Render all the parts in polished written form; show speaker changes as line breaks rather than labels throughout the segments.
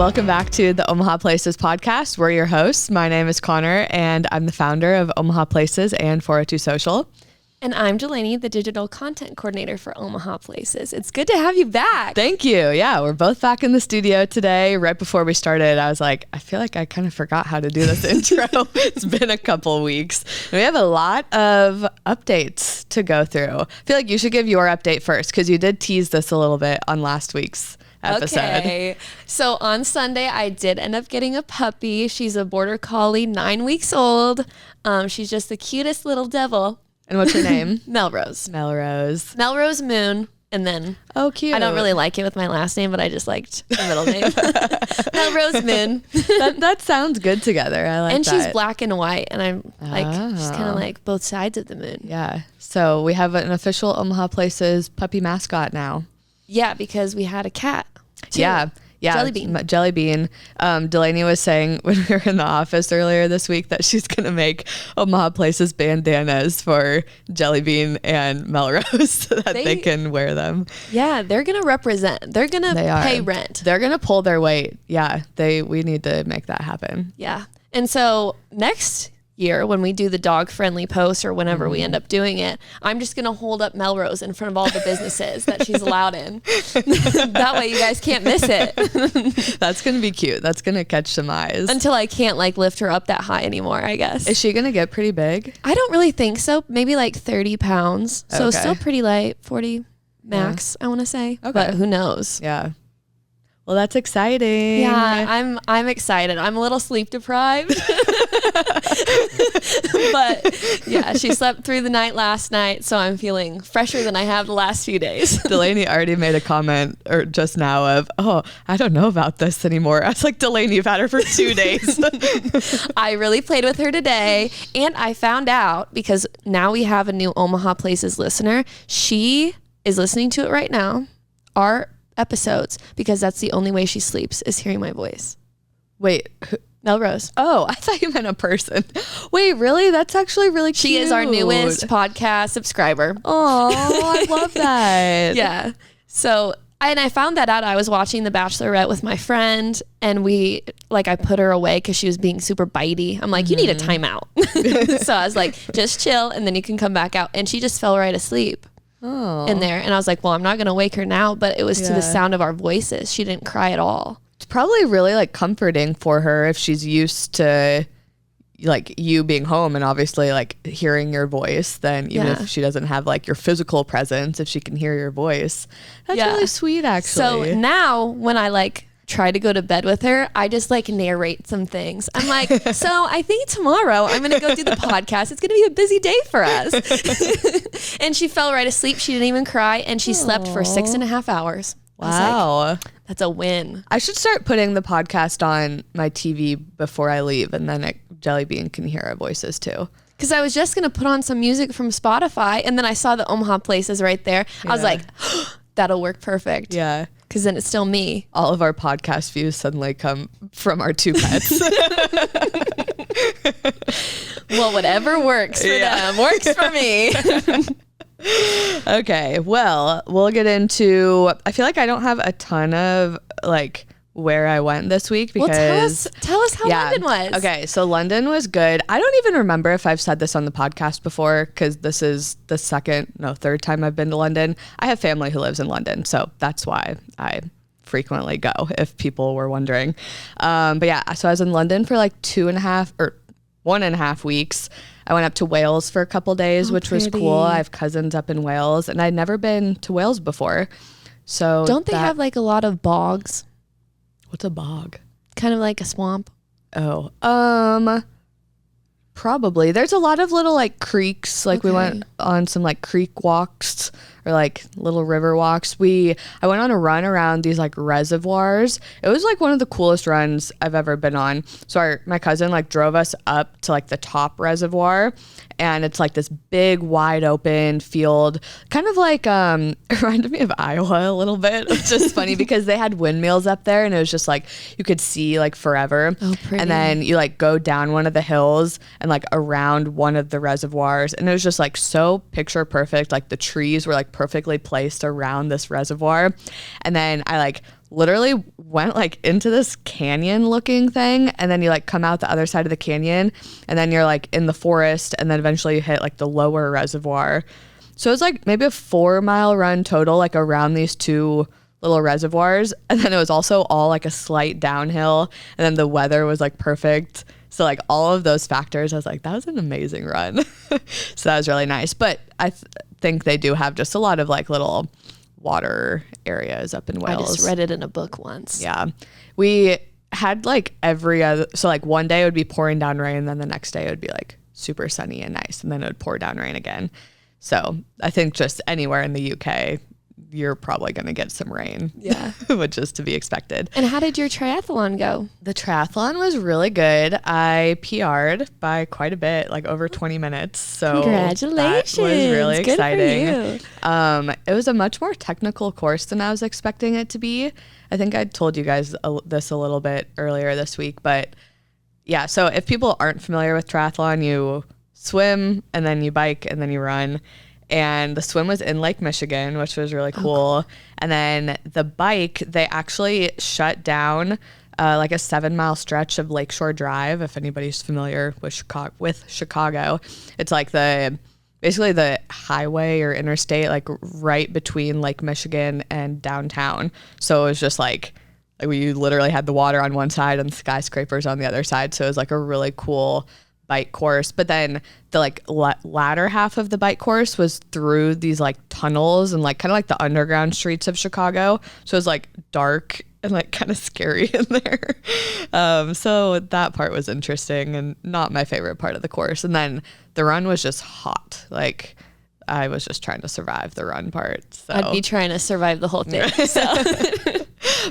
Welcome back to the Omaha Places podcast. We're your hosts. My name is Cahner, and I'm the founder of Omaha Places and 402 Social.
And I'm Delaney, the digital content coordinator for Omaha Places. It's good to have you back.
Thank you. Yeah, we're both back in the studio today. Right before we started, I was like, I feel like I kind of forgot how to do this intro. It's been a couple weeks. And we have a lot of updates to go through. I feel like you should give your update first because you did tease this a little bit on last week's episode.
Okay. So on Sunday, I did end up getting a puppy. She's a Border Collie, 9 weeks old. She's just the cutest little devil.
And what's her name?
Melrose.
Melrose
Moon. And then,
oh, cute.
I don't really like it with my last name, but I just liked the middle name. Melrose Moon.
that sounds good together. I like
and
that.
And she's black and white, and I'm like, she's kind of like both sides of the moon.
Yeah. So we have an official Omaha Places puppy mascot now.
Yeah, because we had a cat too.
Yeah. Jelly Bean. Delaney was saying when we were in the office earlier this week that she's going to make Omaha Places bandanas for Jelly Bean and Melrose so that they can wear them.
Yeah, they're going to represent. They're going to pay rent.
They're going to pull their weight. Yeah, we need to make that happen.
Yeah. And so next year when we do the dog friendly post or whenever we end up doing it, I'm just going to hold up Melrose in front of all the businesses that she's allowed in. That way you guys can't miss it.
That's going to be cute. That's going to catch some eyes.
Until I can't like lift her up that high anymore, I guess.
Is she going to get pretty big?
I don't really think so. Maybe like 30 pounds. So
okay.
Still pretty light, 40 max, I want to say. Okay. But who knows?
Yeah. Well, that's exciting.
Yeah, I'm excited. I'm a little sleep deprived. But yeah, she slept through the night last night, so I'm feeling fresher than I have the last few days.
Delaney already made a comment just now of, oh, I don't know about this anymore. I was like, Delaney, you've had her for 2 days.
I really played with her today, and I found out, because now we have a new Omaha Places listener. She is listening to it right now. Our episodes, because that's the only way she sleeps is hearing my voice.
Wait,
Melrose.
Oh, I thought you meant a person. Wait, really? That's actually really cute.
She is our newest podcast subscriber.
Oh, I love that.
Yeah. So, and I found that out. I was watching The Bachelorette with my friend, and I put her away because she was being super bitey. I'm like, you need a timeout. So I was like, just chill, and then you can come back out. And she just fell right asleep.
Oh.
In there. And I was like, well, I'm not going to wake her now, but it was to the sound of our voices. She didn't cry at all.
It's probably really like comforting for her if she's used to like you being home and obviously like hearing your voice. Then even if she doesn't have like your physical presence, if she can hear your voice, that's really sweet actually.
So now when I like try to go to bed with her, I just like narrate some things. I'm like, so I think tomorrow I'm going to go do the podcast. It's going to be a busy day for us. And she fell right asleep. She didn't even cry. And she slept for 6.5 hours.
Wow.
Like, that's a win.
I should start putting the podcast on my TV before I leave. And then Jelly Bean can hear our voices too.
Because I was just going to put on some music from Spotify. And then I saw the Omaha Places right there. I was like, that'll work perfect.
Yeah.
Because then it's still me.
All of our podcast views suddenly come from our 2 pets.
Well, whatever works for them works for me.
Okay, well, we'll get into, I feel like I don't have a ton of like where I went this week because
tell us how London was.
Okay, so London was good. I don't even remember if I've said this on the podcast before because this is the third time I've been to London. I have family who lives in London, so that's why I frequently go, if people were wondering. But yeah, so I was in London for like 1.5 weeks. I went up to Wales for a couple days, which was cool. I have cousins up in Wales, and I'd never been to Wales before. So
don't they have like a lot of bogs?
What's a bog?
Kind of like a swamp.
Oh, probably. There's a lot of little like creeks. Like we went on some like creek walks or like little river walks. I went on a run around these like reservoirs. It was like one of the coolest runs I've ever been on. So my cousin like drove us up to like the top reservoir, and it's like this big wide open field, kind of like it reminded me of Iowa a little bit, which is funny because they had windmills up there, and it was just like you could see like forever.
Oh, pretty.
And then you like go down one of the hills and like around one of the reservoirs, and it was just like so picture perfect. Like the trees were like perfectly placed around this reservoir, and then I like literally went like into this canyon looking thing, and then you like come out the other side of the canyon, and then you're like in the forest, and then eventually you hit like the lower reservoir. So it was like maybe a 4-mile run total, like around these two little reservoirs. And then it was also all like a slight downhill, and then the weather was like perfect. So like all of those factors, I was like, that was an amazing run. So that was really nice. But I think they do have just a lot of like little water areas up in Wales.
I just read it in a book once.
Yeah. We had like every other, so like one day it would be pouring down rain, then the next day it would be like super sunny and nice, and then it would pour down rain again. So I think just anywhere in the UK, you're probably going to get some rain.
Yeah.
Which is to be expected.
And how did your triathlon go?
The triathlon was really good. I PR'd by quite a bit, like over 20 minutes. So
congratulations.
That was really exciting.
Good for you.
It was a much more technical course than I was expecting it to be. I think I told you guys this a little bit earlier this week, but yeah. So if people aren't familiar with triathlon, you swim and then you bike and then you run. And the swim was in Lake Michigan, which was really cool. And then the bike, they actually shut down like a 7-mile stretch of Lakeshore Drive. If anybody's familiar with Chicago, it's like basically the highway or interstate, like right between Lake Michigan and downtown. So it was just like we literally had the water on one side and skyscrapers on the other side. So it was like a really cool bike course. But then the like latter half of the bike course was through these like tunnels and like kind of like the underground streets of Chicago. So it was like dark and like kind of scary in there. So that part was interesting and not my favorite part of the course. And then the run was just hot. Like I was just trying to survive the run part. So
I'd be trying to survive the whole thing. So.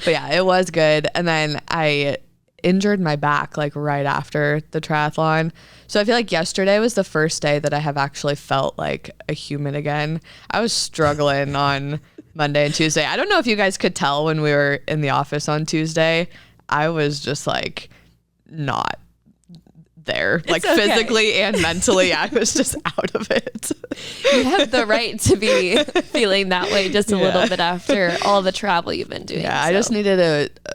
But yeah, it was good. And then I injured my back like right after the triathlon. So I feel like yesterday was the first day that I have actually felt like a human again. I was struggling on Monday and Tuesday. I don't know if you guys could tell when we were in the office on Tuesday. I was just like not there, like physically and mentally. I was just out of it.
You have the right to be feeling that way just a little bit after all the travel you've been doing.
Yeah, so. I just needed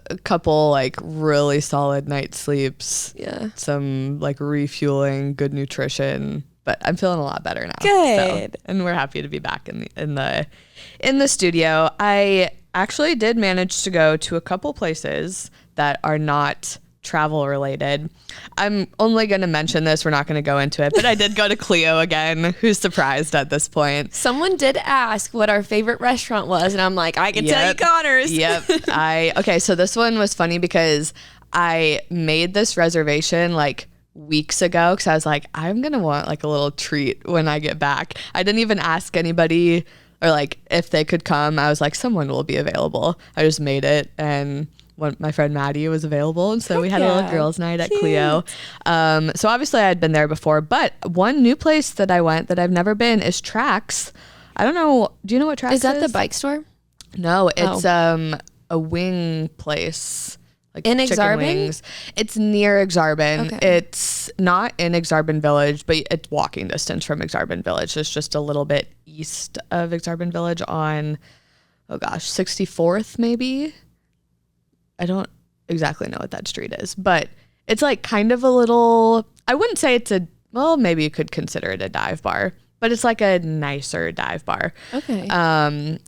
a couple like really solid night sleeps.
Yeah.
Some like refueling, good nutrition. But I'm feeling a lot better now.
Good.
So, and we're happy to be back in the studio. I actually did manage to go to a couple places that are not travel related. I'm only going to mention this. We're not going to go into it, but I did go to Clio again. Who's surprised at this point?
Someone did ask what our favorite restaurant was, and I'm like, I can tell you Cahner's.
Yep. Okay, so this one was funny because I made this reservation like weeks ago because I was like, I'm going to want like a little treat when I get back. I didn't even ask anybody or like if they could come. I was like, someone will be available. I just made it, and my friend Maddie was available, and so we had a little girls' night at Clio. So obviously I had been there before, but one new place that I went that I've never been is Trax. I don't know. Do you know what Trax is?
Is that the bike store?
No, it's a wing place. Like
in
chicken
Exarban?
Wings. It's near Exarban. Okay. It's not in Exarban Village, but it's walking distance from Exarban Village. It's just a little bit east of Exarban Village on, 64th maybe. I don't exactly know what that street is, but it's like kind of a little, I wouldn't say it's maybe you could consider it a dive bar, but it's like a nicer dive bar.
Okay.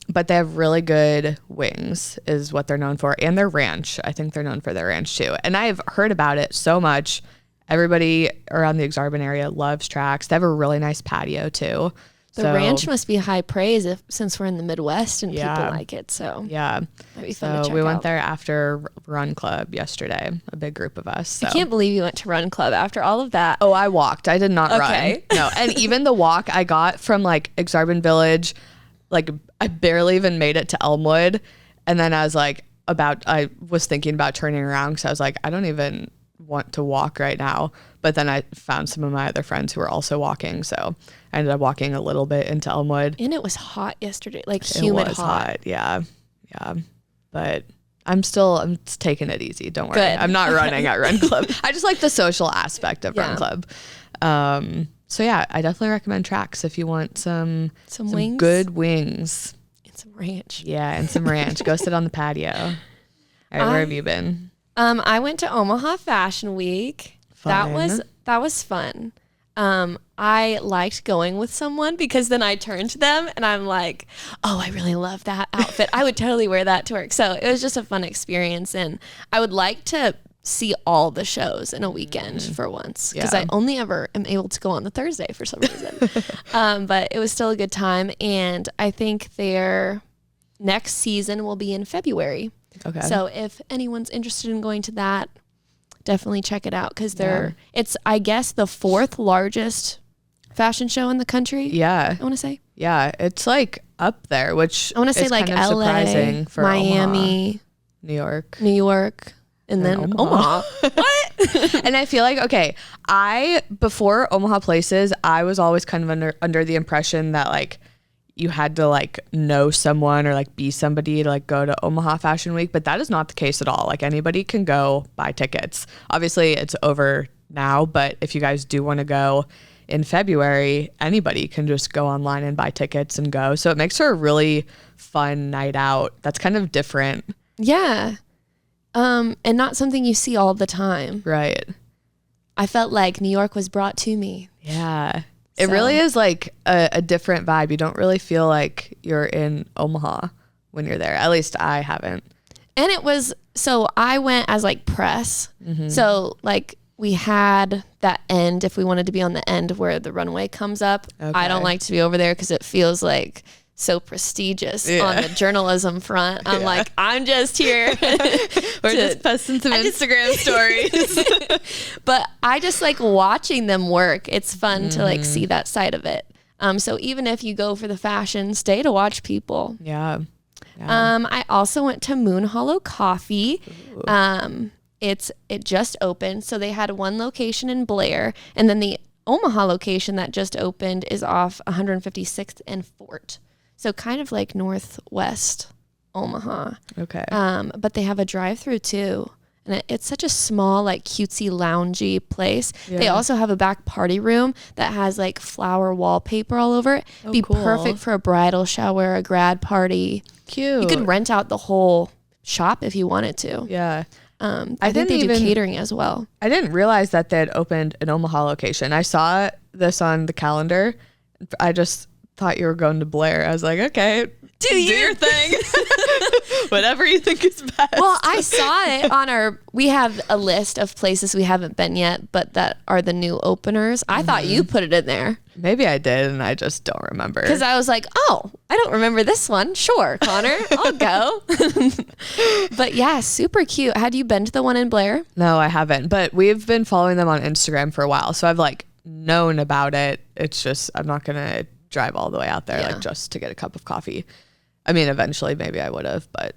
But they have really good wings is what they're known for, and their ranch. I think they're known for their ranch too. And I've heard about it so much. Everybody around the Exarban area loves Trax. They have a really nice patio too.
The ranch must be high praise since we're in the Midwest and people like it. So
yeah,
that'd be fun to check
we went
out.
there after Run Club yesterday, a big group of us. So.
I can't believe you went to Run Club after all of that.
Oh, I walked. I did not run. No, and even the walk I got from like Exarban Village, like I barely even made it to Elmwood, and then I was thinking about turning around because I was like, I don't even want to walk right now. But then I found some of my other friends who were also walking, so I ended up walking a little bit into Elmwood.
And it was hot yesterday, like humid hot.
Yeah. But I'm taking it easy. Don't worry.
Good.
I'm not running at Run Club. I just like the social aspect of Run Club. So yeah, I definitely recommend Trax if you want some
wings?
good wings.
And some ranch.
Yeah, and some ranch. Go sit on the patio. All right, where have you been?
I went to Omaha Fashion Week.
Fun.
That was fun. I liked going with someone because then I turned to them and I'm like, oh, I really love that outfit. I would totally wear that to work. So it was just a fun experience. And I would like to see all the shows in a weekend for once because I only ever am able to go on the Thursday for some reason. But it was still a good time. And I think their next season will be in February. Okay. So if anyone's interested in going to that, definitely check it out because it's, I guess, the 4th largest fashion show in the country.
Yeah.
I want to say.
Yeah. It's like up there, which
I want to say like
kind of
LA,
surprising for
Miami,
Omaha, New York.
And then Omaha.
What? And I feel like, okay, before Omaha Places, I was always kind of under the impression that like you had to like know someone or like be somebody to like go to Omaha Fashion Week, but that is not the case at all. Like anybody can go buy tickets. Obviously it's over now, but if you guys do want to go in February, anybody can just go online and buy tickets and go. So it makes for a really fun night out. That's kind of different.
Yeah. And not something you see all the time.
Right.
I felt like New York was brought to me.
Yeah. It really is like a different vibe. You don't really feel like you're in Omaha when you're there. At least I haven't.
And it was, so I went as like press. Mm-hmm. So like we had that end, if we wanted to be on the end where the runway comes up. Okay. I don't like to be over there because it feels like so prestigious on the journalism front. I'm like, I'm just here.
We're just posting some Instagram stories.
But I just like watching them work. It's fun to like see that side of it. So even if you go for the fashion, stay to watch people.
Yeah.
I also went to Moon Hollow Coffee. It just opened. So they had one location in Blair, and then the Omaha location that just opened is off 156th and Fort. So kind of like northwest Omaha.
Okay.
But they have a drive-through too. And it's such a small, like cutesy, loungy place. Yeah. They also have a back party room that has like flower wallpaper all over it. Be cool. Perfect for a bridal shower, a grad party.
Cute.
You could rent out the whole shop if you wanted to.
Yeah.
I think they do catering as well.
I didn't realize that they had opened an Omaha location. I saw this on the calendar. I just thought you were going to Blair. I was like, okay, do your thing. Whatever you think is best.
Well, I saw it we have a list of places we haven't been yet, but that are the new openers. I thought you put it in there.
Maybe I did, and I just don't remember.
Because I was like, oh, I don't remember this one. Sure, Connor, I'll go. But yeah, super cute. Had you been to the one in Blair?
No, I haven't. But we've been following them on Instagram for a while, so I've like known about it. It's just I'm not gonna drive all the way out there like just to get a cup of coffee. I mean, eventually maybe I would have, but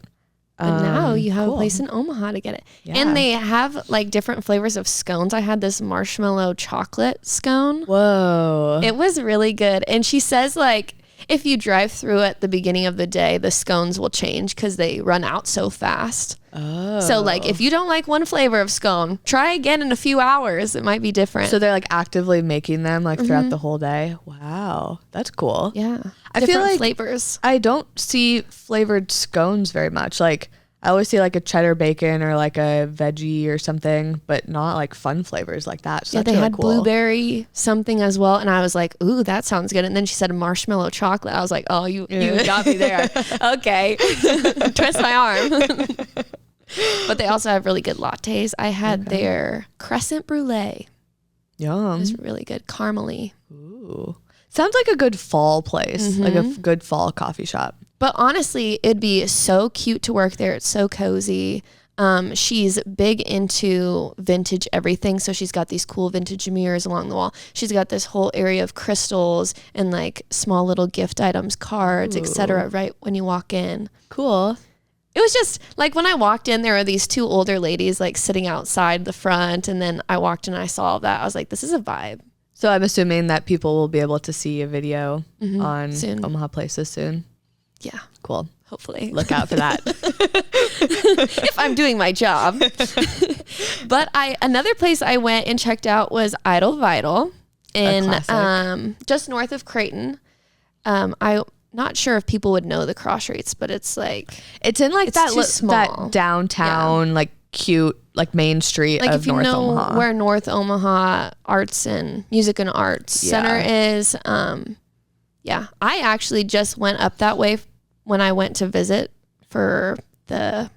now you have a place in Omaha to get it. Yeah. And they have like different flavors of scones. I had this marshmallow chocolate scone.
Whoa.
It was really good. And she says like if you drive through at the beginning of the day, the scones will change because they run out so fast. Oh. So like if you don't like one flavor of scone, try again in a few hours. It might be different.
So they're like actively making them like throughout the whole day. Wow. That's cool.
Yeah.
I feel like
flavors.
I don't see flavored scones very much. Like I always see like a cheddar bacon or like a veggie or something, but not like fun flavors like that. So
yeah, they had blueberry something as well. And I was like, ooh, that sounds good. And then she said marshmallow chocolate. I was like, oh, you got me there. Okay. Twist my arm. But they also have really good lattes. I had their crescent brulee.
Yum.
It was really good. Caramely.
Ooh. Sounds like a good fall place, like a good fall coffee shop.
But honestly, it'd be so cute to work there. It's so cozy. She's big into vintage everything. So she's got these cool vintage mirrors along the wall. She's got this whole area of crystals and like small little gift items, cards, etc. right when you walk in.
Cool.
It was just like when I walked in, there were these two older ladies like sitting outside the front. And then I walked in and I saw all that. I was like, this is a vibe.
So I'm assuming that people will be able to see a video on
soon.
Omaha Places soon.
Yeah.
Cool.
Hopefully.
Look out for that.
If I'm doing my job. But another place I went and checked out was Ital Vital in just north of Creighton. I not sure if people would know the cross streets, but it's like
it's in like
it's too small.
that downtown like cute like main street
like
of
if you
North
know
Omaha.
where North Omaha Arts and Music and Arts Center is. I actually just went up that way when I went to visit for the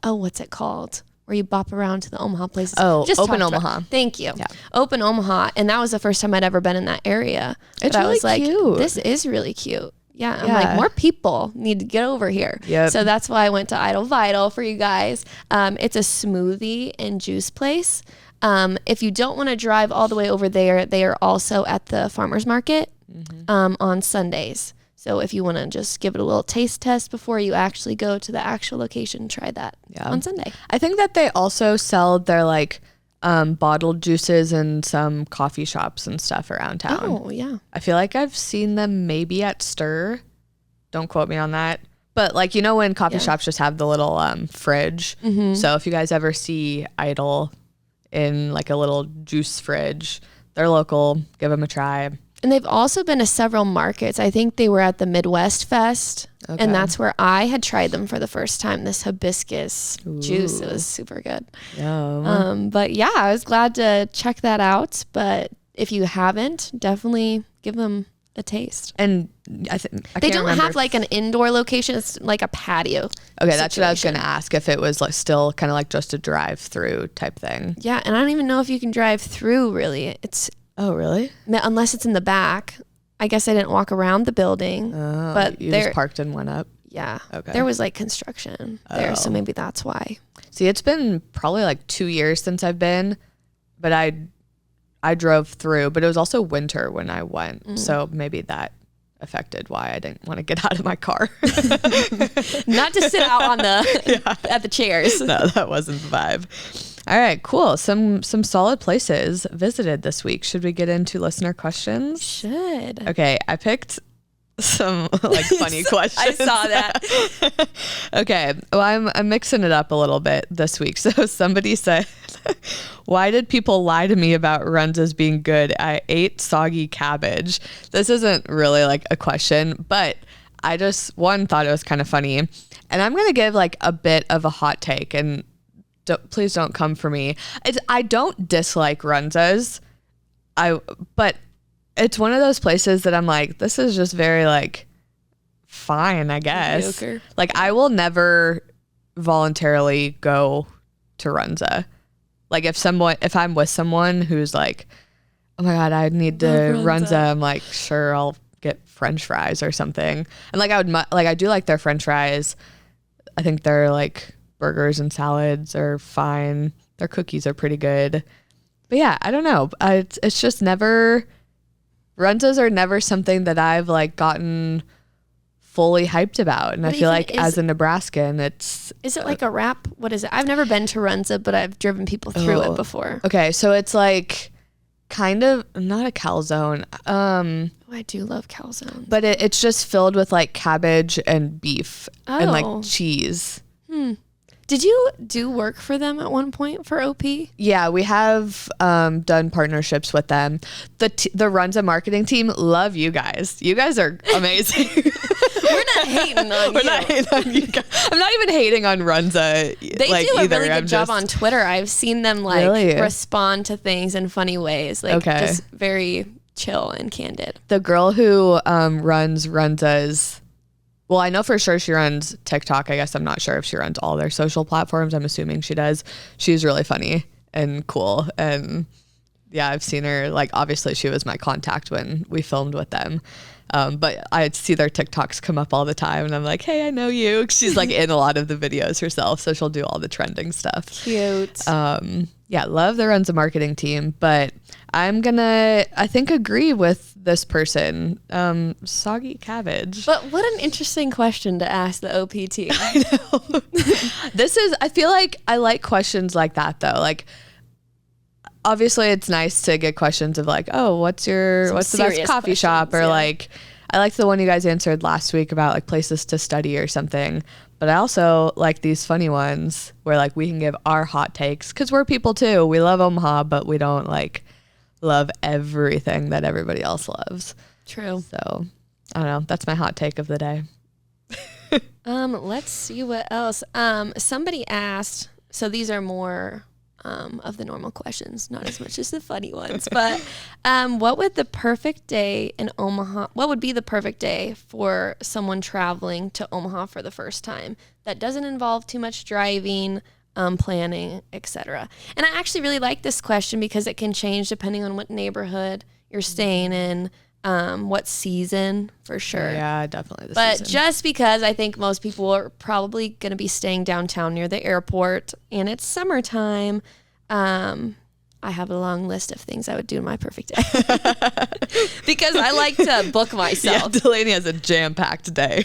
what's it called, where you bop around to the Omaha Places.
Just Open Omaha.
Thank you. Yeah. Open Omaha, and that was the first time I'd ever been in that area.
It's
but
really
I was like,
cute.
this is really cute. Yeah, I'm like, more people need to get over here.
Yep.
So that's why I went to Ital Vital for you guys. It's a smoothie and juice place. If you don't want to drive all the way over there, they are also at the farmer's market on Sundays. So if you want to just give it a little taste test before you actually go to the actual location, try that on Sunday.
I think that they also sell their like bottled juices in some coffee shops and stuff around town.
Oh, yeah.
I feel like I've seen them maybe at Stir. Don't quote me on that. But like, you know, when coffee shops just have the little fridge. So if you guys ever see Ital in like a little juice fridge, they're local. Give them a try.
And they've also been to several markets. I think they were at the Midwest Fest. Okay. And that's where I had tried them for the first time, this hibiscus juice. It was super good. But yeah, I was glad to check that out. But if you haven't, definitely give them a taste.
And
they don't have like an indoor location. It's like a patio.
Okay, that's what I was going to ask, if it was like still kind of like just a drive-through type thing.
Yeah, and I don't even know if you can drive through really.
Oh, really?
Unless it's in the back. I guess I didn't walk around the building. But
you just parked and went up?
Yeah.
Okay.
There was like construction there, so maybe that's why.
See, it's been probably like 2 years since I've been, but I drove through, but it was also winter when I went. So maybe that affected why I didn't want to get out of my car.
Not to sit out on at the chairs.
No, that wasn't the vibe. All right, cool. Some solid places visited this week. Should we get into listener questions?
Should.
Okay, I picked some like funny questions.
I saw that.
Okay, well, I'm mixing it up a little bit this week. So somebody said, why did people lie to me about Runza's being good? I ate soggy cabbage. This isn't really like a question, but I just thought it was kind of funny. And I'm going to give like a bit of a hot take, and please don't come for me. I don't dislike Runza's, but it's one of those places that I'm like, this is just very like fine, I guess. Mediocre. Like I will never voluntarily go to Runza. Like if I'm with someone who's like, oh my God, I need to Runza, I'm like, sure, I'll get French fries or something. And like I do like their French fries. I think they're like burgers and salads are fine. Their cookies are pretty good. But yeah, I don't know. It's just never, Runzas are never something that I've like gotten fully hyped about. And I feel like as a Nebraskan,
is it like a wrap? What is it? I've never been to Runza, but I've driven people through it before.
Okay, so it's like kind of not a calzone.
I do love calzone.
But it's just filled with like cabbage and beef and like cheese.
Did you do work for them at one point for OP?
Yeah, we have done partnerships with them. The Runza marketing team, love you guys. You guys are amazing.
We're not hating on you.
We're not hating on you guys. I'm not even hating on Runza.
They
like,
do a
either.
really good job on Twitter. I've seen them like respond to things in funny ways. Like just very chill and candid.
The girl who runs Runza's, well, I know for sure she runs TikTok. I guess I'm not sure if she runs all their social platforms. I'm assuming she does. She's really funny and cool. And yeah, I've seen her, like, obviously she was my contact when we filmed with them. But I see their TikToks come up all the time and I'm like, hey, I know you. She's like in a lot of the videos herself. So she'll do all the trending stuff.
Cute.
Yeah, love the Runza marketing team, but I'm gonna, I think, agree with this person. Soggy cabbage.
But what an interesting question to ask the OP team.
I know. I feel like I like questions like that though. Like, obviously it's nice to get questions of like, oh, what's the best coffee shop? Or like, I liked the one you guys answered last week about like places to study or something. But I also like these funny ones where like we can give our hot takes, because we're people too. We love Omaha, but we don't like love everything that everybody else loves.
True.
So I don't know. That's my hot take of the day.
Let's see what else. Somebody asked, so these are more of the normal questions, not as much as the funny ones, but what would be the perfect day for someone traveling to Omaha for the first time that doesn't involve too much driving, planning, etc.? And I actually really like this question because it can change depending on what neighborhood you're staying in, what season, for sure.
Yeah, definitely the
but
season. Just
because I think most people are probably going to be staying downtown near the airport and it's summertime, I have a long list of things I would do in my perfect day because I like to book myself.
Yeah, Delaney has a jam-packed day.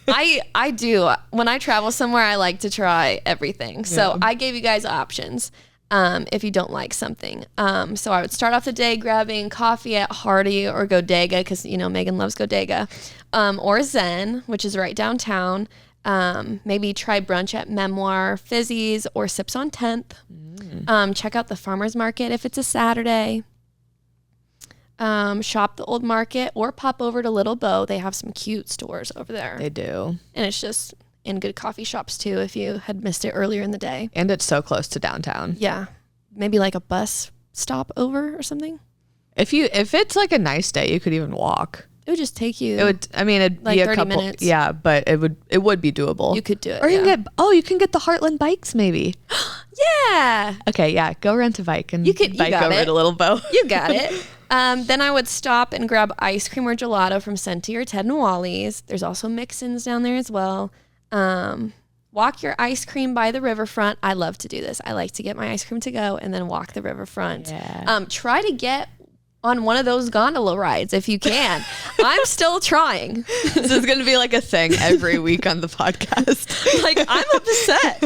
I do. When I travel somewhere, I like to try everything. So I gave you guys options. If you don't like something. So I would start off the day grabbing coffee at Hardy or Godega, because, Megan loves Godega, or Zen, which is right downtown. Maybe try brunch at Memoir, Fizzy's, or Sips on 10th. Check out the farmer's market if it's a Saturday. Shop the old market or pop over to Little Bow. They have some cute stores over there.
They do.
And it's just in good coffee shops too, if you had missed it earlier in the day.
And it's so close to downtown.
Yeah. Maybe like a bus stop over or something.
If it's like a nice day, you could even walk.
It would just take you.
It'd
like
be a
30
couple
minutes.
Yeah, but it would be doable.
You could do it.
Or you can get the Heartland bikes maybe.
Yeah.
Okay, yeah, go rent a bike and
you
bike
got
over
it.
to Little Bow.
You got it. Then I would stop and grab ice cream or gelato from Senti or Ted and Wally's. There's also mix-ins down there as well. Walk your ice cream by the riverfront. I love to do this. I like to get my ice cream to go and then walk the riverfront.
Yeah.
Try to get on one of those gondola rides if you can. I'm still trying.
This is going to be like a thing every week on the podcast.
Like, I'm upset.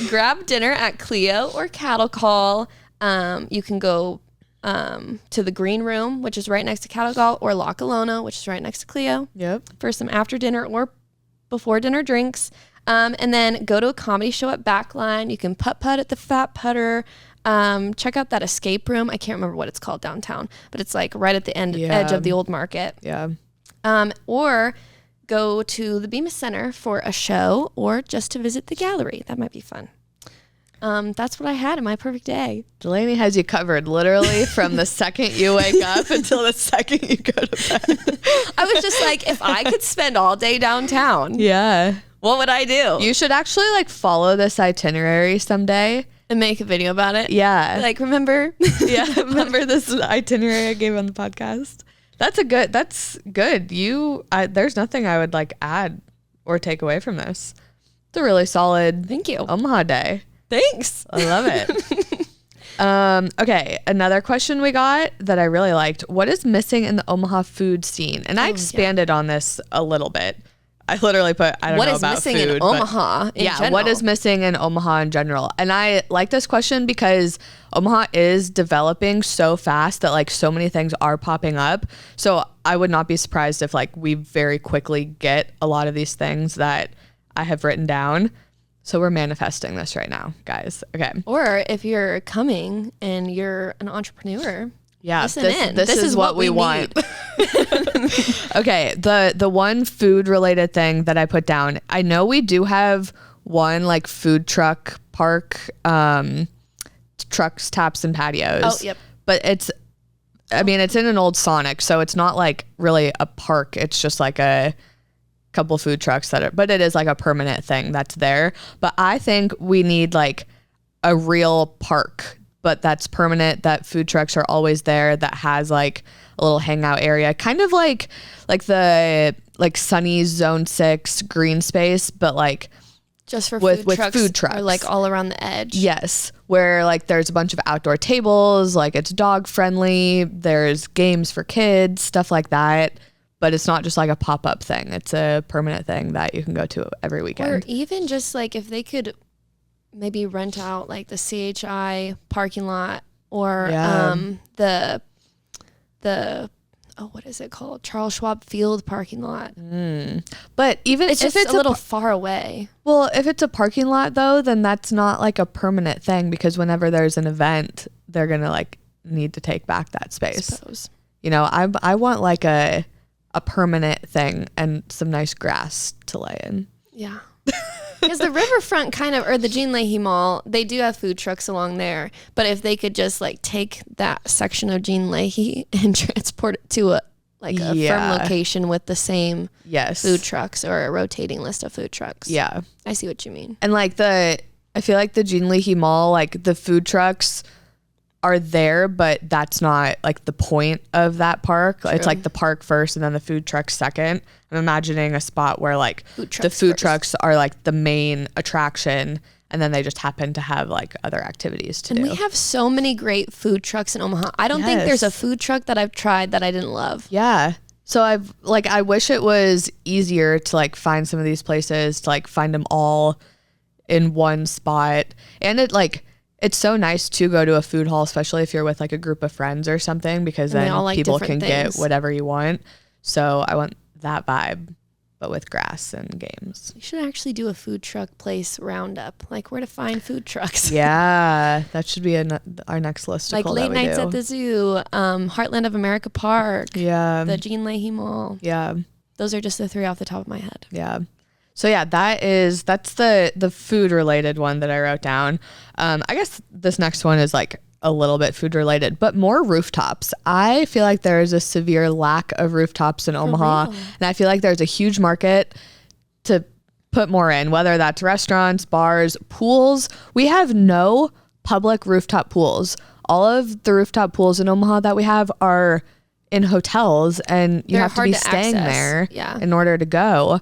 Grab dinner at Clio or Cattle Call. You can go to the Green Room, which is right next to Cattle Call, or La Colonna, which is right next to Clio.
Yep.
For some after dinner or before dinner drinks. And then go to a comedy show at Backline. You can putt-putt at the Fat Putter. Check out that escape room. I can't remember what it's called downtown, but it's like right at the edge of the old market.
Yeah.
Or go to the Bemis Center for a show or just to visit the gallery. That might be fun. That's what I had in my perfect day.
Delaney has you covered literally from the second you wake up until the second you go to bed.
I was just like, if I could spend all day downtown,
yeah,
what would I do?
You should actually like follow this itinerary someday
and make a video about it.
Yeah.
Like, remember?
Yeah. Remember this itinerary I gave on the podcast? That's good. There's nothing I would like add or take away from this. It's a really solid
Thank you.
Omaha day.
Thanks.
I love it. Okay. Another question we got that I really liked. What is missing in the Omaha food scene? And I expanded on this a little bit. I literally put, I don't know about
missing
food,
in Omaha in general?
What is missing in Omaha in general? And I like this question because Omaha is developing so fast that like so many things are popping up. So I would not be surprised if like we very quickly get a lot of these things that I have written down. So we're manifesting this right now, guys. Okay.
Or if you're coming and you're an entrepreneur,
yeah,
this
is what we want. Okay, the one food related thing that I put down, I know we do have one like food truck park, trucks, taps, and patios.
Oh, yep.
But it's in an old Sonic, so it's not like really a park. It's just like a couple food trucks but it is like a permanent thing that's there. But I think we need like a real park, but that's permanent, that food trucks are always there, that has like a little hangout area, kind of like the like Sunny Zone 6 green space, but like
just for
with
food trucks or like all around the edge.
Yes, where like there's a bunch of outdoor tables, like it's dog friendly, there's games for kids, stuff like that. But it's not just like a pop-up thing. It's a permanent thing that you can go to every weekend.
Or even just like if they could maybe rent out like the CHI parking lot or the what is it called? Charles Schwab Field parking lot.
But even
if it's a little far away.
Well, if it's a parking lot though, then that's not like a permanent thing because whenever there's an event, they're going to like need to take back that space.
I suppose.
You know, I want like a a permanent thing and some nice grass to lay in.
Yeah. Because the riverfront or the Jean Leahy Mall, they do have food trucks along there. But if they could just like take that section of Jean Leahy and transport it to a firm location with the same food trucks or a rotating list of food trucks.
Yeah.
I see what you mean.
And like I feel like the Jean Leahy Mall, like the food trucks are there, but that's not like the point of that park. True. It's like the park first and then the food trucks second. I'm imagining a spot where like the food trucks are like the main attraction, and then they just happen to have like other activities to do.
And we have so many great food trucks in Omaha. I don't think there's a food truck that I've tried that I didn't love.
Yeah. So I wish it was easier to like find some of these places, to like find them all in one spot. And it's so nice to go to a food hall, especially if you're with like a group of friends or something, because then people can get whatever you want. So I want that vibe, but with grass and games.
We should actually do a food truck place roundup, like where to find food trucks.
Yeah, that should be our next listicle.
Like late nights at the zoo, Heartland of America Park, the Jean Leahy Mall.
Yeah,
those are just the 3 off the top of my head.
Yeah. So yeah, that's the food related one that I wrote down. I guess this next one is like a little bit food related, but more rooftops. I feel like there is a severe lack of rooftops in Omaha, and I feel like there's a huge market to put more in, whether that's restaurants, bars, pools. We have no public rooftop pools. All of the rooftop pools in Omaha that we have are in hotels, and you have to be staying there in order to go.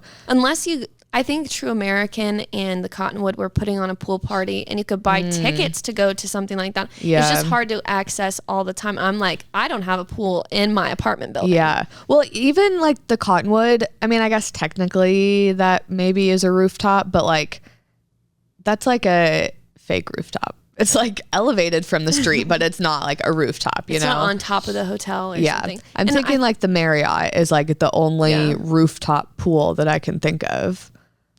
I think True American and the Cottonwood were putting on a pool party, and you could buy tickets to go to something like that. Yeah. It's just hard to access all the time. I'm like, I don't have a pool in my apartment building.
Yeah. Well, even like the Cottonwood, I mean, I guess technically that maybe is a rooftop, but like that's like a fake rooftop. It's like elevated from the street, but it's not like a rooftop, you know?
It's not on top of the hotel or something.
I'm thinking like the Marriott is like the only rooftop pool that I can think of.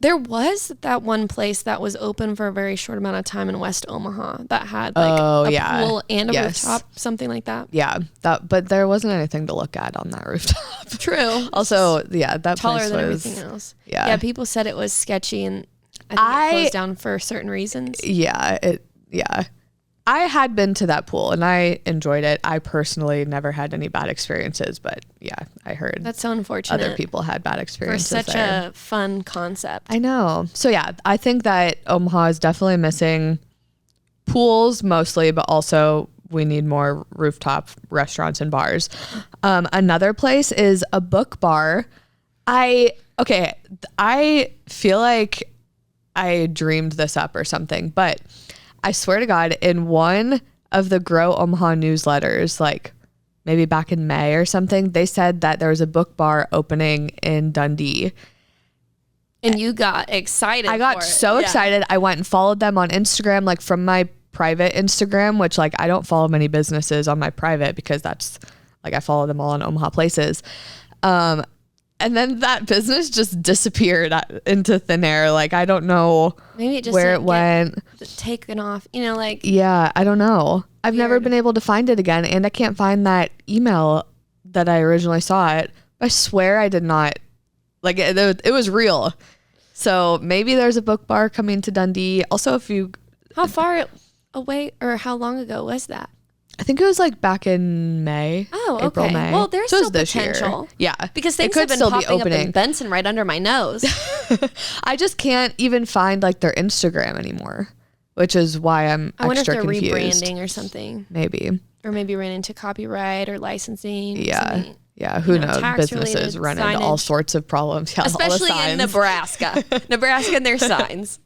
There was that one place that was open for a very short amount of time in West Omaha that had like a pool and a rooftop, something like that.
Yeah, but there wasn't anything to look at on that rooftop.
True.
Also, that
taller
place
than
was,
everything else. Yeah, people said it was sketchy, and I think it closed down for certain reasons.
Yeah, I had been to that pool and I enjoyed it. I personally never had any bad experiences, but I heard
that's so unfortunate.
Other people had bad experiences
for such a fun concept.
I know. So I think that Omaha is definitely missing pools mostly, but also we need more rooftop restaurants and bars. Another place is a book bar. I feel like I dreamed this up or something, but I swear to God, in one of the Grow Omaha newsletters, like maybe back in May or something, they said that there was a book bar opening in Dundee.
And you got excited.
I got so excited. I went and followed them on Instagram, like from my private Instagram, which like I don't follow many businesses on my private because that's like I follow them all on Omaha Places. And then that business just disappeared into thin air. Like, I don't know
maybe it just
where it went.
Taken off, like.
Yeah, I don't know. I've never been able to find it again. And I can't find that email that I originally saw it. I swear I did not. Like, it was real. So maybe there's a book bar coming to Dundee. Also,
how far away or how long ago was that?
I think it was like back in May.
Oh, okay.
April, May.
Well, there's still potential.
Yeah.
Because things have been popping up in Benson right under my nose.
I just can't even find like their Instagram anymore, which is why I'm extra confused. I wonder if
they're rebranding or something.
Maybe.
Or maybe ran into copyright or licensing.
Yeah. Yeah, who knows? Businesses run into all sorts of problems. Yeah,
especially in Nebraska. Nebraska and their signs.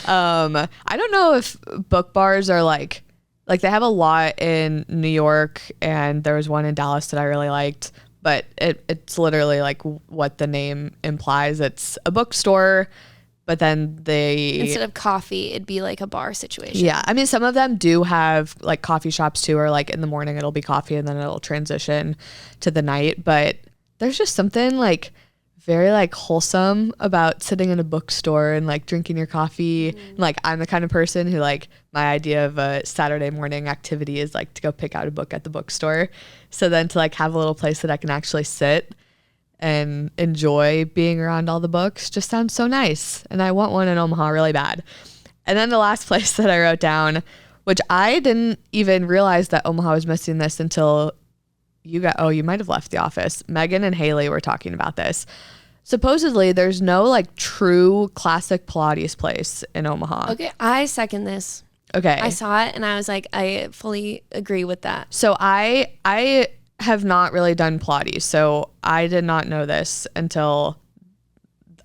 I don't know if book bars are like they have a lot in New York, and there was one in Dallas that I really liked, but it's literally like what the name implies. It's a bookstore, but then
instead of coffee, it'd be like a bar situation.
Yeah. I mean, some of them do have like coffee shops too, or like in the morning it'll be coffee and then it'll transition to the night. But there's just something like very like wholesome about sitting in a bookstore and like drinking your coffee. And, like, I'm the kind of person who like my idea of a Saturday morning activity is like to go pick out a book at the bookstore. So then to like have a little place that I can actually sit and enjoy being around all the books just sounds so nice. And I want one in Omaha really bad. And then the last place that I wrote down, which I didn't even realize that Omaha was missing this until you might have left the office. Megan and Haley were talking about this. Supposedly there's no like true classic Pilates place in Omaha.
Okay, I second this.
Okay.
I saw it and I was like, I fully agree with that.
So I have not really done Pilates, so I did not know this until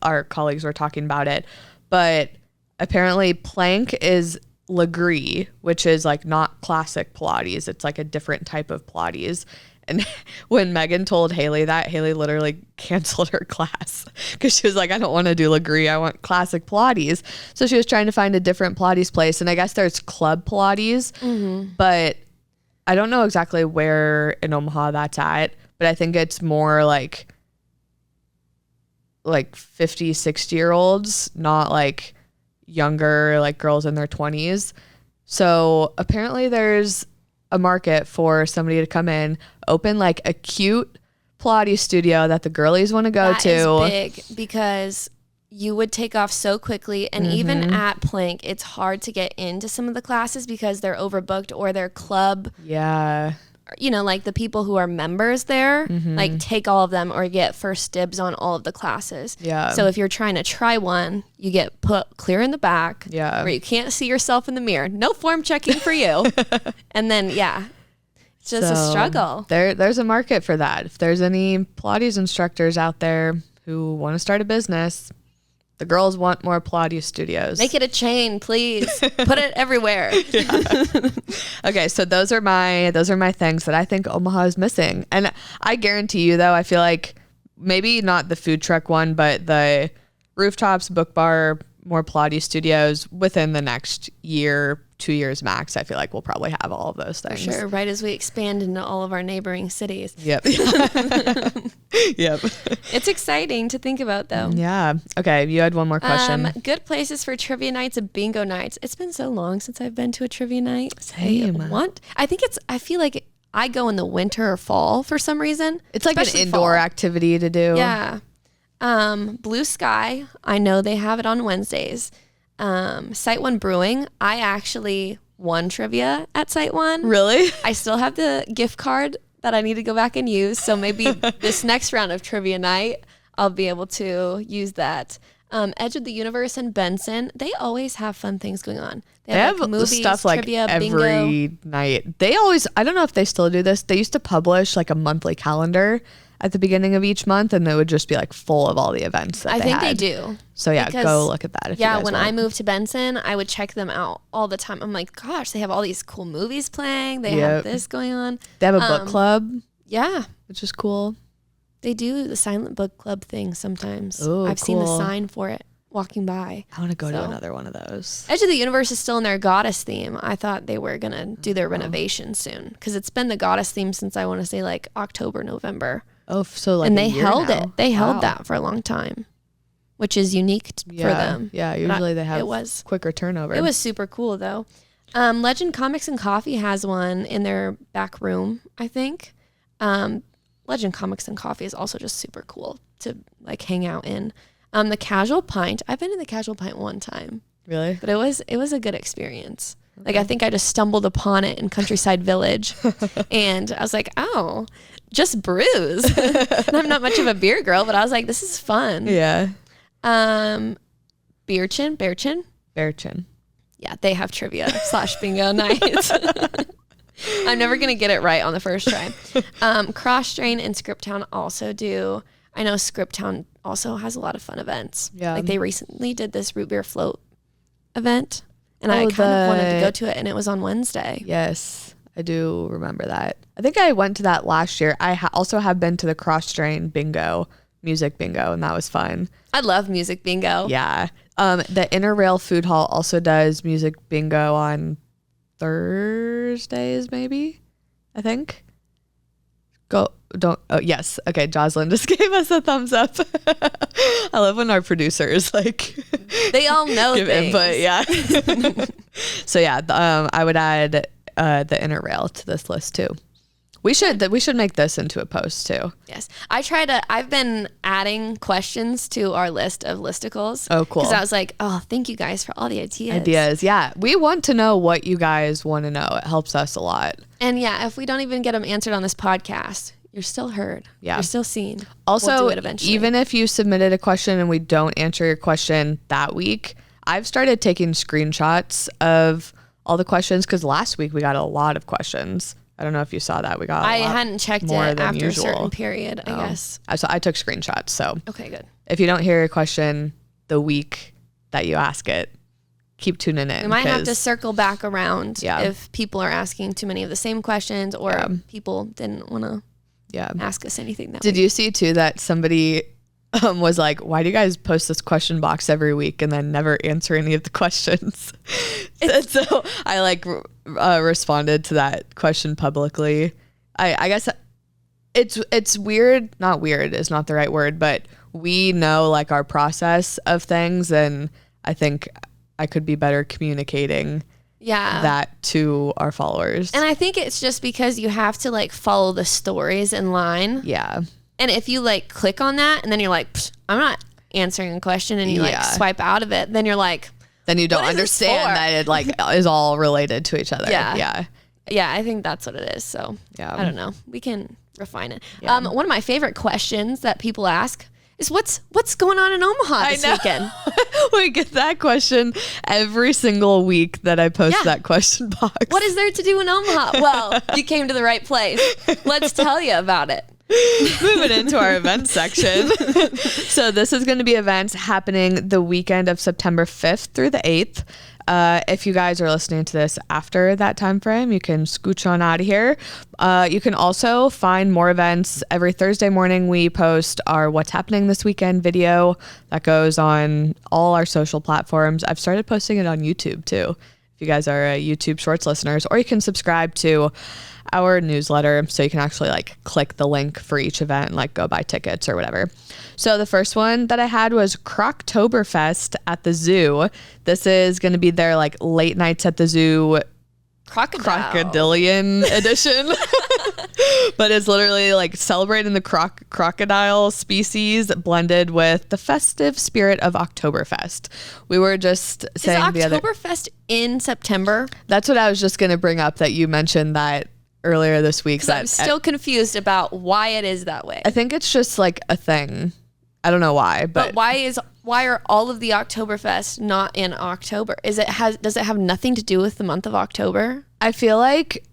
our colleagues were talking about it. But apparently plank is Legree, which is like not classic Pilates. It's like a different type of Pilates. And when Megan told Haley that, Haley literally canceled her class because she was like, I don't want to do Legree. I want classic Pilates. So she was trying to find a different Pilates place. And I guess there's Club Pilates, but I don't know exactly where in Omaha that's at. But I think it's more like 50, 60-year-olds, not like younger, like girls in their 20s. So apparently there's a market for somebody to come in, open like a cute Pilates studio that the girlies want to go to.
That is big because you would take off so quickly. And even at Plank, it's hard to get into some of the classes because they're overbooked or their club.
Yeah.
Like the people who are members there, like take all of them or get first dibs on all of the classes.
Yeah.
So if you're trying to try one, you get put clear in the back
where
you can't see yourself in the mirror. No form checking for you. And then, it's just a struggle.
There's a market for that. If there's any Pilates instructors out there who want to start a business, the girls want more Pilates studios.
Make it a chain, please. Put it everywhere.
Okay, so those are my things that I think Omaha is missing. And I guarantee you, though, I feel like maybe not the food truck one, but the rooftops, book bar, more Pilates studios within the next year, 2 years max. I feel like we'll probably have all of those things.
For sure, right as we expand into all of our neighboring cities.
Yep. Yep.
It's exciting to think about, though.
Yeah. Okay, you had one more question.
Good places for trivia nights and bingo nights. It's been so long since I've been to a trivia night.
Same.
I feel like I go in the winter or fall for some reason.
It's like an indoor activity to do.
Yeah. Blue Sky, I know they have it on Wednesdays. Site One Brewing, I actually won trivia at Site One.
Really?
I still have the gift card that I need to go back and use. So maybe this next round of trivia night, I'll be able to use that. Edge of the Universe and Benson, they always have fun things going on.
They have
like movies,
stuff like
trivia,
every
bingo.
night. They always, I don't know if they still do this. They used to publish like a monthly calendar at the beginning of each month, and it would just be like full of all the events that
I think
had.
they do.
So yeah,
Because,
go look at that. If you guys
when
want.
I moved to Benson, I would check them out all the time. I'm like, gosh, they have all these cool movies playing. They have this going on.
They have a book club.
Yeah.
Which is cool.
They do the silent book club thing sometimes.
Ooh,
I've seen the
cool.
sign for it walking by.
I want to go to another one of those.
Edge of the Universe is still in their goddess theme. I thought they were going to do their renovation soon because it's been the goddess theme since I want to say like October, November.
Oh, so like
and they held
now.
it. They held that for a long time, which is unique for them.
Yeah, usually they have quicker turnover.
It was super cool though. Legend Comics and Coffee has one in their back room, I think. Legend Comics and Coffee is also just super cool to like hang out in. The Casual Pint, I've been in the Casual Pint one time.
Really?
But it was a good experience. Okay. Like I think I just stumbled upon it in Countryside Village and I was like, oh, just brews. And I'm not much of a beer girl, but I was like, this is fun.
Yeah.
Bear Chin.
Yeah,
they have trivia / bingo nights. I'm never going to get it right on the first try. Cross Drain and Scriptown also do. I know Scriptown also has a lot of fun events.
Yeah.
Like they recently did this root beer float event and I kind of wanted to go to it and it was on Wednesday.
Yes, I do remember that. I think I went to that last year. I also have been to the Cross Drain bingo, music bingo, and that was fun.
I love music bingo.
Yeah. The Inner Rail Food Hall also does music bingo on Thursdays, maybe, I think. Yes. Okay, Joslyn just gave us a thumbs up. I love when our producers like
they all know
give
things.
input. Yeah. So yeah, I would add the Inner Rail to this list too. We should make this into a post too.
Yes. I've been adding questions to our list of listicles.
Oh, cool.
Because I was like, oh, thank you guys for all the
Ideas. Yeah. We want to know what you guys want to know. It helps us a lot.
And yeah, if we don't even get them answered on this podcast, you're still heard. Yeah. You're still seen.
Also,
we'll do it eventually.
Even if you submitted a question and we don't answer your question that week, I've started taking screenshots of all the questions because last week we got a lot of questions. I don't know if you saw that.
I hadn't checked it after a certain period, I guess.
So I took screenshots. So
okay, good.
If you don't hear your question the week that you ask it, keep tuning in.
We might have to circle back around if people are asking too many of the same questions or people didn't want to ask us anything that
Did you see too that somebody was like, why do you guys post this question box every week and then never answer any of the questions? And so I responded to that question publicly. I guess it's weird. Not weird is not the right word, but we know like our process of things, and I think I could be better communicating that to our followers.
And I think it's just because you have to like follow the stories in line.
Yeah.
And if you like click on that and then you're like, I'm not answering a question, and you like swipe out of it, then you're like,
then you don't understand that it like is all related to each other.
Yeah. I think that's what it is. So I don't know. We can refine it. One of my favorite questions that people ask is what's going on in Omaha this weekend?
We get that question every single week that I post that question box.
What is there to do in Omaha? Well, you came to the right place. Let's tell you about it.
Moving into our events section. So this is going to be events happening the weekend of September 5th through the 8th. If you guys are listening to this after that time frame, you can scooch on out of here. You can also find more events. Every Thursday morning, we post our What's Happening This Weekend video that goes on all our social platforms. I've started posting it on YouTube too, if you guys are YouTube Shorts listeners, or you can subscribe to our newsletter so you can actually like click the link for each event and like go buy tickets or whatever. So the first one that I had was Croctoberfest at the zoo. This is going to be their like late nights at the zoo crocodilian edition. But it's literally like celebrating the crocodile species blended with the festive spirit of Oktoberfest. We were just saying the other...
Is Oktoberfest in September?
That's what I was just going to bring up, that you mentioned that earlier this week.
I'm still confused about why it is that way.
I think it's just like a thing. I don't know why, but
why are all of the Oktoberfest not in October? Does it have nothing to do with the month of October?
I feel like,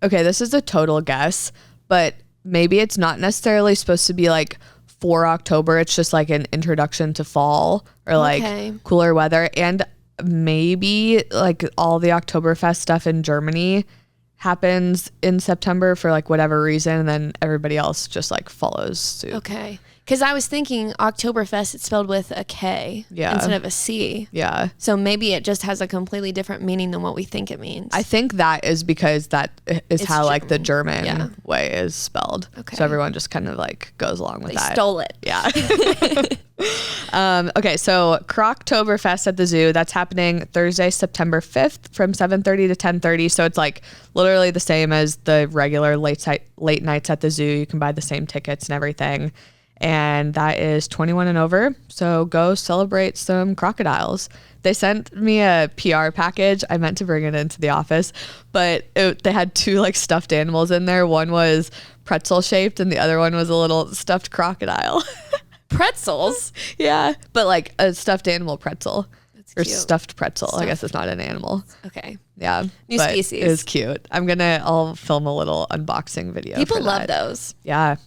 okay, this is a total guess, but maybe it's not necessarily supposed to be like for October. It's just like an introduction to fall or like cooler weather. And maybe like all the Oktoberfest stuff in Germany happens in September for like whatever reason, and then everybody else just like follows suit.
Okay. Because I was thinking Oktoberfest, it's spelled with a K instead of a C.
Yeah.
So maybe it just has a completely different meaning than what we think it means.
I think that is because that is how German. Like the German way is spelled. Okay. So everyone just kind of like goes along with that.
They stole it.
Yeah. Okay, so Croctoberfest at the zoo, that's happening Thursday, September 5th from 7:30 to 10:30. So it's like literally the same as the regular late nights at the zoo. You can buy the same tickets and everything. And that is 21 and over. So go celebrate some crocodiles. They sent me a PR package. I meant to bring it into the office, but they had two like stuffed animals in there. One was pretzel shaped and the other one was a little stuffed crocodile.
Pretzels?
Yeah. But like a stuffed animal pretzel.
That's
or
cute.
Stuffed pretzel. I guess it's not an animal.
Okay.
Yeah.
New species.
It was cute. I'll film a little unboxing video.
People love those.
Yeah.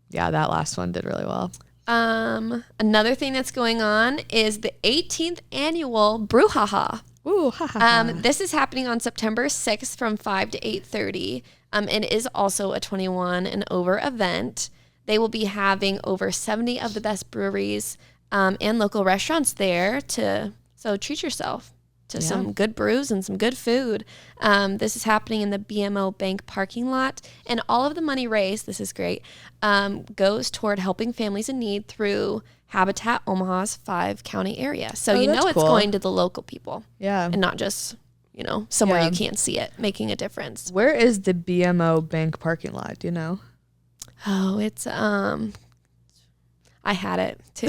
Yeah, that last one did really well.
Another thing that's going on is the 18th annual Brew HaHa.
Ooh, ha.
This is happening on September 6th from 5 to 8:30. It is also a 21 and over event. They will be having over 70 of the best breweries and local restaurants there so treat yourself to some good brews and some good food. This is happening in the BMO Bank parking lot, and all of the money raised, this is great, goes toward helping families in need through Habitat Omaha's 5-county area. So it's
cool.
going to the local people.
Yeah.
And not just, somewhere you can't see it, making a difference.
Where is the BMO bank parking lot? Do you know?
Oh, it's I had it too.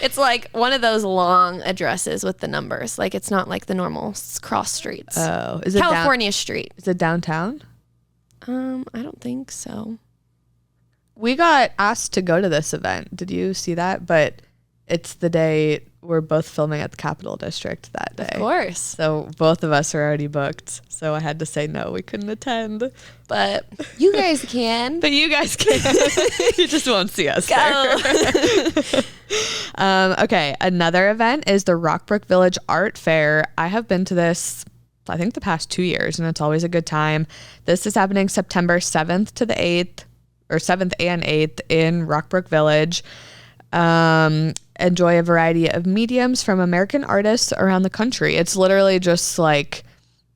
It's like one of those long addresses with the numbers. Like it's not like the normal cross streets.
Oh, is it
California Street?
Is it downtown?
I don't think so.
We got asked to go to this event. Did you see that? But it's the day we're both filming at the Capitol District that day.
Of course.
So both of us are already booked. So I had to say no, we couldn't attend.
But you guys can.
But you guys can. You just won't see us there. Okay, another event is the Rockbrook Village Art Fair. I have been to this, I think, the past 2 years, and it's always a good time. This is happening September 7th to the 8th, or 7th and 8th in Rockbrook Village. Enjoy a variety of mediums from American artists around the country. It's literally just like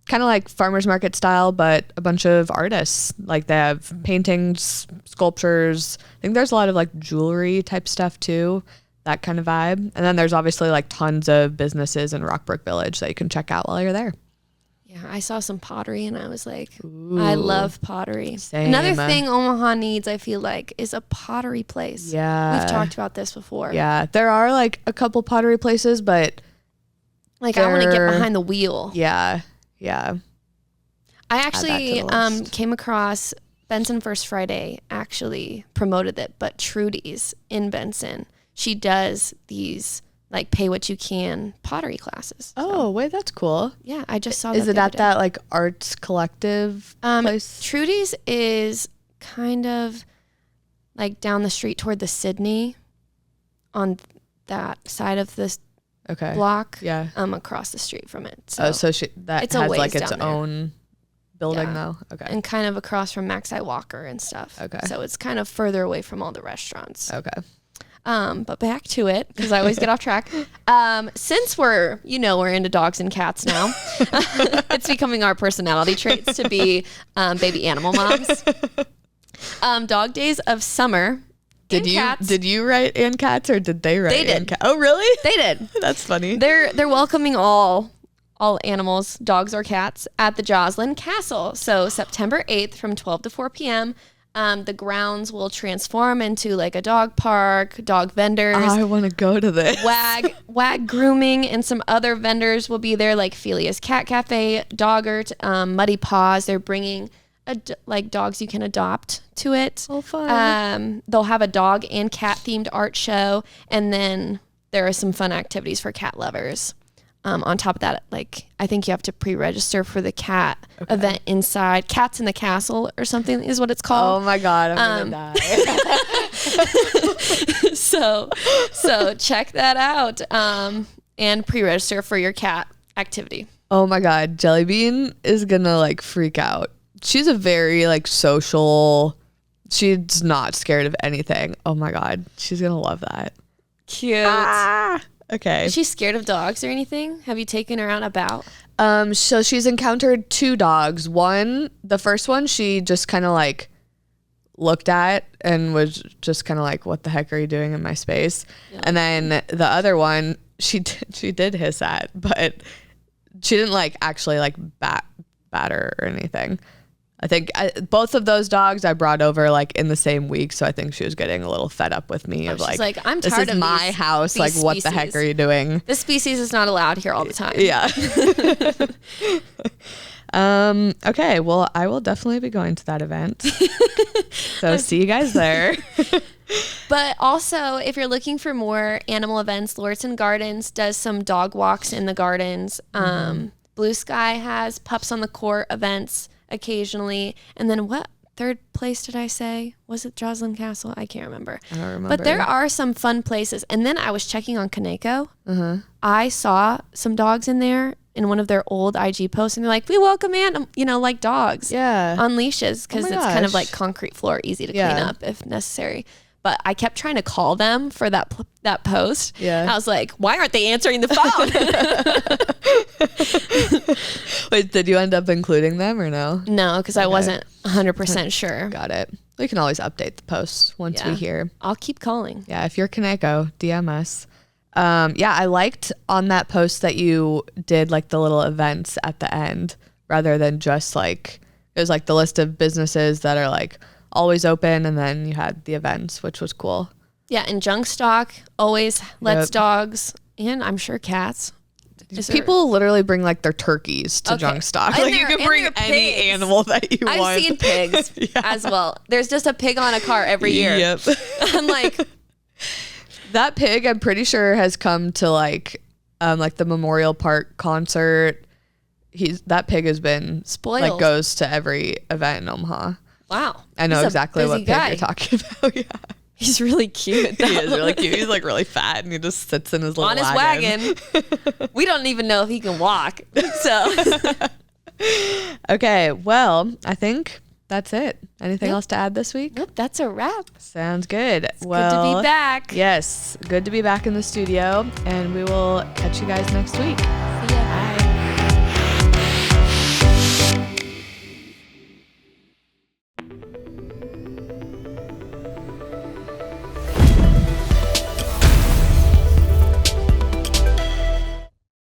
kind of like farmers market style, but a bunch of artists. Like they have paintings, sculptures. I think there's a lot of like jewelry type stuff too, that kind of vibe. And then there's obviously like tons of businesses in Rockbrook Village that you can check out while you're there.
Yeah, I saw some pottery and I was like,
Ooh,
I love pottery.
same.
Another thing Omaha needs, I feel like, is a pottery place.
Yeah.
We've talked about this before.
Yeah. There are like a couple pottery places, but
like I want to get behind the wheel.
Yeah. Yeah.
I actually came across Benson First Friday actually promoted it, but Trudy's in Benson, she does these like pay what you can pottery classes.
Oh, wait, that's cool.
Yeah, I just saw that.
Is it at that like arts collective place?
Trudy's is kind of like down the street toward the Sydney on that side of this block.
Yeah.
Across the street from it. So,
so that
it's
has like its own building though. Okay.
And kind of across from Maxi Walker and stuff.
Okay.
So it's kind of further away from all the restaurants.
Okay.
But back to it, because I always get off track. Since we're into dogs and cats now, it's becoming our personality traits to be baby animal moms. Dog days of summer. Did you write and cats, or did they write?
They did. Oh, really?
They did.
That's funny.
They're welcoming all animals, dogs or cats, at the Joslyn Castle. So September 8th from 12 to 4 p.m. The grounds will transform into like a dog park, dog vendors.
I want to go to this.
Wag grooming, and some other vendors will be there, like Felia's Cat Cafe, Doggart, Muddy Paws. They're bringing like dogs you can adopt to it.
Oh, fun.
They'll have a dog and cat themed art show, and then there are some fun activities for cat lovers. On top of that, like I think you have to pre-register for the cat event inside. Cats in the Castle or something is what it's called.
Oh my God, I'm gonna die.
So check that out and pre-register for your cat activity.
Oh my God, Jellybean is gonna like freak out. She's a very like social. She's not scared of anything. Oh my God, she's gonna love that.
Cute.
Okay.
Is she scared of dogs or anything? Have you taken her out about?
So she's encountered 2 dogs. The first one, she just kind of like looked at and was just kind of like, what the heck are you doing in my space? Yeah. And then the other one, she did hiss at, but she didn't like actually like bat her or anything. I think both of those dogs I brought over like in the same week, so I think she was getting a little fed up with me of like
I'm tired of
my house. Like, what the heck are you doing?
This species is not allowed here all the time.
Yeah. Okay. Well, I will definitely be going to that event. So see you guys there.
But also, if you're looking for more animal events, Lorton Gardens does some dog walks in the gardens. Blue Sky has Pups on the Court events occasionally. And then what third place did I say? Was it Joslyn Castle? I can't remember.
I don't remember.
But there are some fun places. And then I was checking on Kaneko. I saw some dogs in there in one of their old IG posts, and they're like, we welcome like dogs on leashes, because it's kind of like concrete floor, easy to clean up if necessary. But I kept trying to call them for that post. Yeah. I was like, why aren't they answering the
phone? Wait, did you end up including them or no?
No, because I wasn't 100% sure.
Got it. We can always update the post once we hear.
I'll keep calling.
Yeah, if you're Kaneko, DM us. Yeah, I liked on that post that you did like the little events at the end rather than just like, it was like the list of businesses that are like always open, and then you had the events, which was cool.
Yeah, and junk stock always lets dogs, and I'm sure cats.
People literally bring like their turkeys to junk stock. Like you can bring any animal that you want.
I've seen pigs as well. There's just a pig on a car every year.
Yep.
I'm like,
that pig, I'm pretty sure has come to like the Memorial Park concert. That pig has been
spoiled.
Like goes to every event in Omaha.
Wow.
I know exactly what pig you're talking about. Yeah.
He's really cute.
He is really cute. He's like really fat, and he just sits in his little
wagon. We don't even know if he can walk. So
okay, well, I think that's it. Anything else to add this week?
Nope, that's a wrap.
Sounds good.
It's good to be back.
Yes, good to be back in the studio, and we will catch you guys next week.
See ya.
Bye.